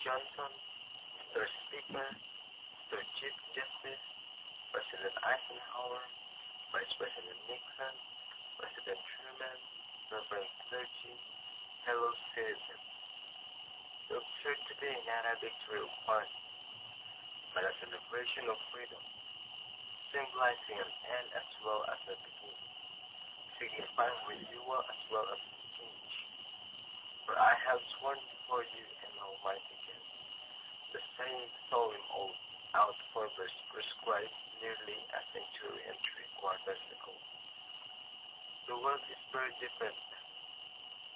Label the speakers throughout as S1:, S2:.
S1: Johnson, Mr. Speaker, Mr. Chief Justice, President Eisenhower, Vice President Nixon, President Truman, Reverend clergy, fellow citizens. We observe today not a victory of one, but a celebration of freedom, symbolizing an end as well as a beginning, signifying renewal as well as change. For I have sworn before you and Almighty God, the same solemn oath out for verse prescribed nearly a century and 3/4 ago. The world is very different,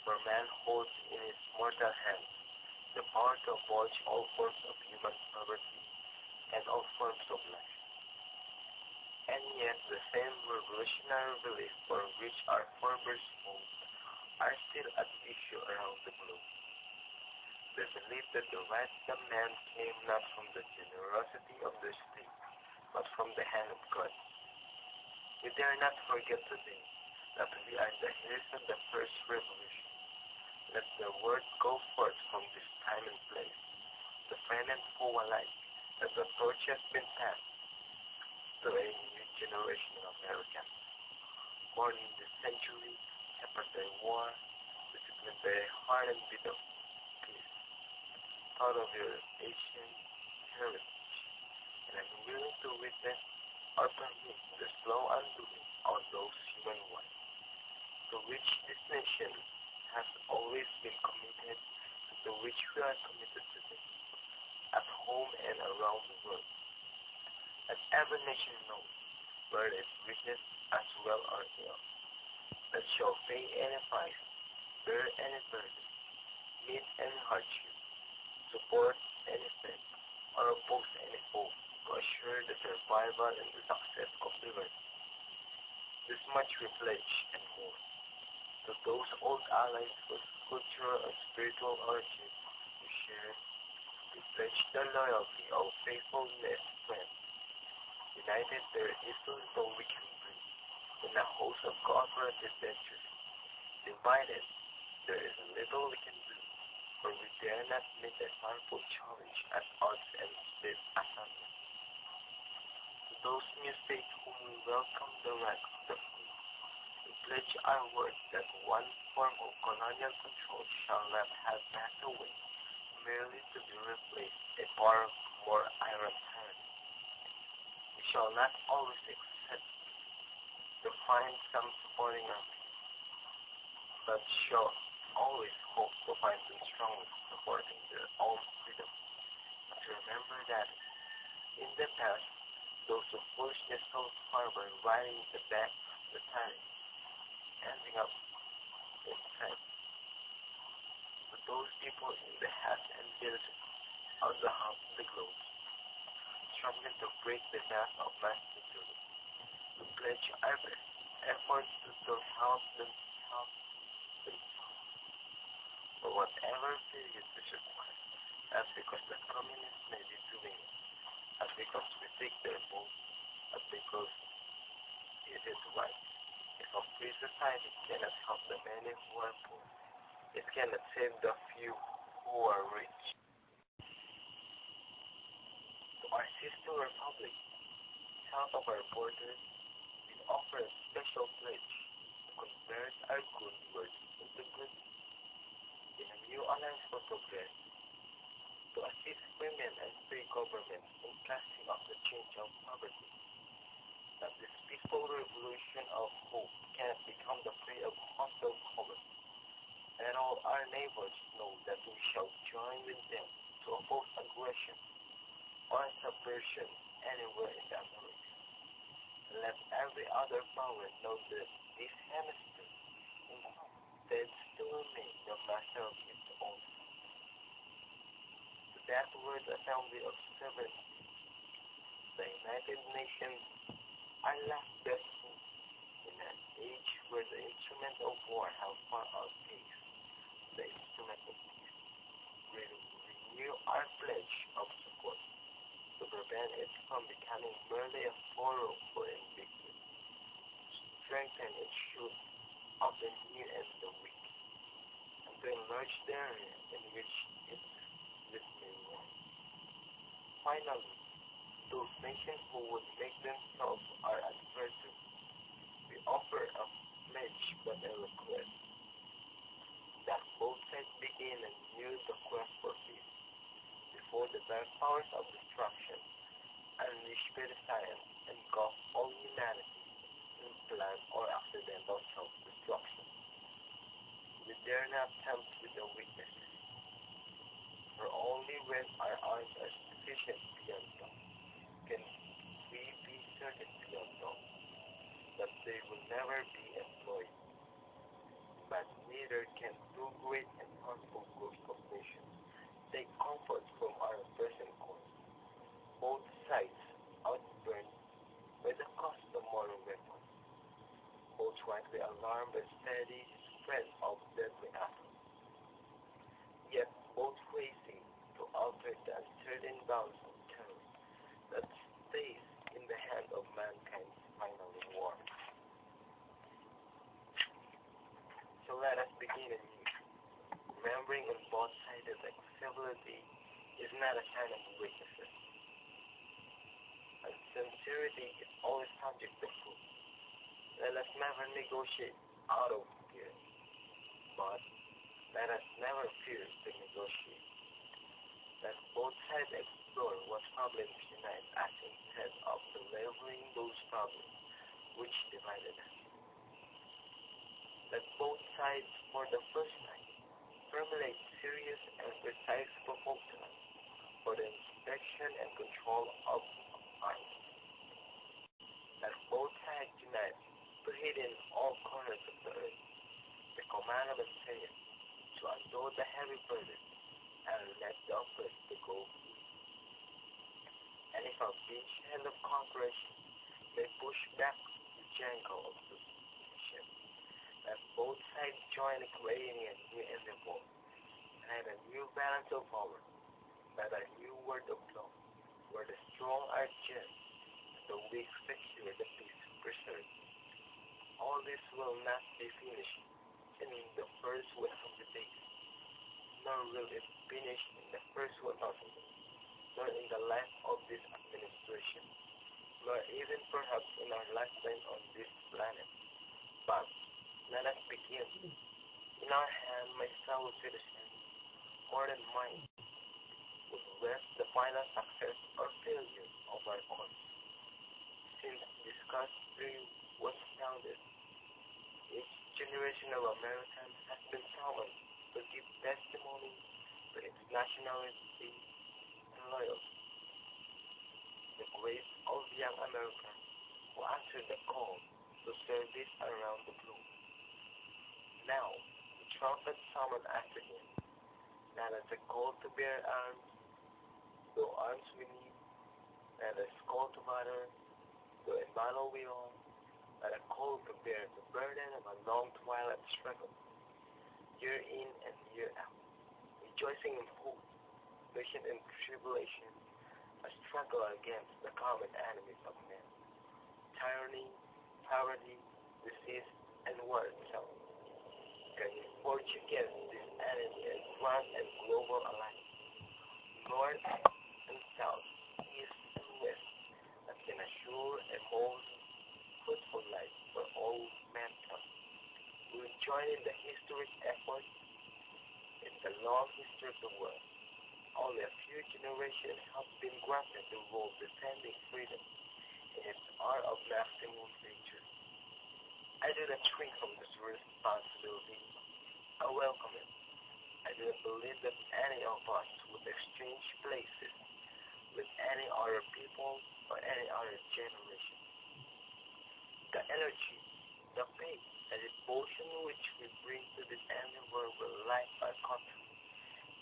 S1: for man holds in his mortal hands the power to abolish all forms of human poverty and all forms of life. And yet the same revolutionary beliefs for which our forebears fought are still at issue around the globe. They believe that the right of man came not from the generosity of the state, but from the hand of God. We dare not forget today that we are the heirs of the first revolution. Let the word go forth from this time and place, to friend and foe alike, that the torch has been passed to a new generation of Americans, born in this century, shepherded by war, disciplined by a hard and bitter peace, proud of your ancient heritage, and unwilling to witness or permit the slow undoing of those human wants, to which this nation has always been committed, and to which we are committed today, at home and around the world. Let every nation know where it is witness as well or ill, that shall pay any price, bear any burden, meet any hardship, support any threat, or oppose any foe, to assure the survival and the success of liberty. This much we pledge and more. To those old allies whose cultural and spiritual origin we share, we pledge the loyalty of faithfulness friends. United there is so little we can bring, in a host of cooperative ventures. Divided, there is little we can do, for we dare not meet a powerful challenge at odds and stiff assembly. To those new states whom we welcome the rank of the free, we pledge our word that one form of colonial control shall not have passed away, merely to be replaced a far more iron tyranny. We shall not always accept to find some supporting our peace, but shall always hope to find them strongly supporting their own freedom. But remember that in the past, those who pushed the South Harbor riding the back of the time, ending up in fact, to those people in the hats and bills of the globe, struggling to break the mass of mass misery, to pledge our best efforts to help them for whatever period is required, as because the communists may be doing it, as because we take their vote, as because it is right. If a free society cannot help the many who are poor, it cannot save the few who are rich. To our sister republic, south of our borders, we offer a special pledge to convert our good words into good in a new alliance for progress, to assist women and free government in casting off the change of poverty, that this peaceful revolution of hope cannot become the prey of hostile colors, and all our neighbors know that we shall join with them to oppose aggression or subversion anywhere in the Americas. And let every other power know that this hemisphere intends to remain the master of its own. To that word assembly of sovereignty, the United Nations are last best hope in an age where the instrument of war have far outpaced the instrument of peace. We renew our pledge of support to prevent it from becoming merely a forum for invective, strengthen its shoot of the new and the weak, and to enlarge the area in which it this new war. Finally, those nations who would make themselves our adversaries, we offer a pledge but a request that both sides begin anew the quest for peace before the dark powers of destruction unleashed by the science engulf all humanity in planned or accidental self-destruction. We dare not tempt with the weaknesses, for only when our arms are sufficient beyond them can we be certain beyond them that they will never be employed. But neither can two great and harmful groups of nations take comfort from our present course. Both sides outburned by the cost of modern weapons, both rightly alarmed by steady spread of deadly atoms, yet both racing to alter the uncertain balance of terror that stays in the hand of mankind's final war. So let us begin anew, remembering on both sides that civility is not a sign of weaknesses, and sincerity is always subject to proof. Let us never negotiate out of fear, but let us never fear to negotiate. Let both sides explore what problems unite us instead of belittling those problems which divided us. Let both sides, for the first time, formulate serious and precise proposals for the inspection and control of arms. Let both sides unite to hit in all corners of the earth the command of Messiah to unload the heavy burden and let the oppressed to go free. And if our beach hand of cooperation may push back the jangle of submission, let both sides join in creating a new endeavor, and a new balance of power, let a new word of law, where the strong are just, and the weak secure the peace preserved. All this will not be finished in the first 100 days, nor will it finish in the first 1,000 days, nor in the life of this administration, nor even perhaps in our lifetime on this planet. But let us begin. In our hand, my fellow citizens, more than mine, would rest the final success or failure of our cause. Since this country was founded, each generation of Americans has been summoned to give testimony to its nationality and loyalty. The grace of young Americans who answered the call to service around the globe. Now, the trumpet summoned us again, not as a call to bear arms, though arms we need, not as a call to battle, though in battle we all, but a call to bear the burden of a long twilight struggle, year in and year out, rejoicing in hope, patient in tribulation, a struggle against the common enemies of men, tyranny, poverty, disease, and war itself. Can you forge against this enemy as one and global alliance, north and south, east and west, that can assure a more fruitful life for all mankind. We will join in the historic effort in the long history of the world. Only a few generations have been granted the role of defending freedom in its hour of maximum danger. I do not shrink from this responsibility. I welcome it. I do not believe that any of us would exchange places with any other people or any other generation. The energy, the faith, the devotion which we bring to this endeavor will light our country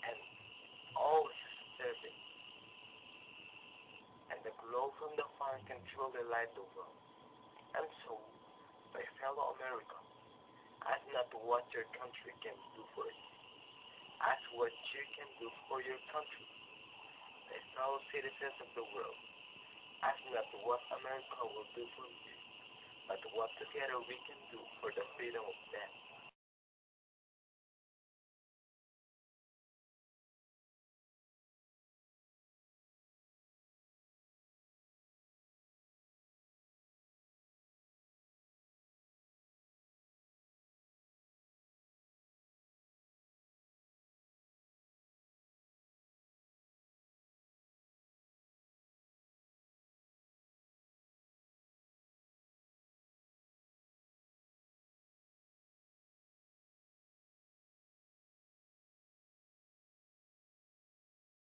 S1: and always serve it. And the glow from the fire can truly light the world. And so, my fellow Americans, ask not what your country can do for you. Ask what you can do for your country. My fellow citizens of the world, ask not what America will do for you, but what together we can do for the freedom of man.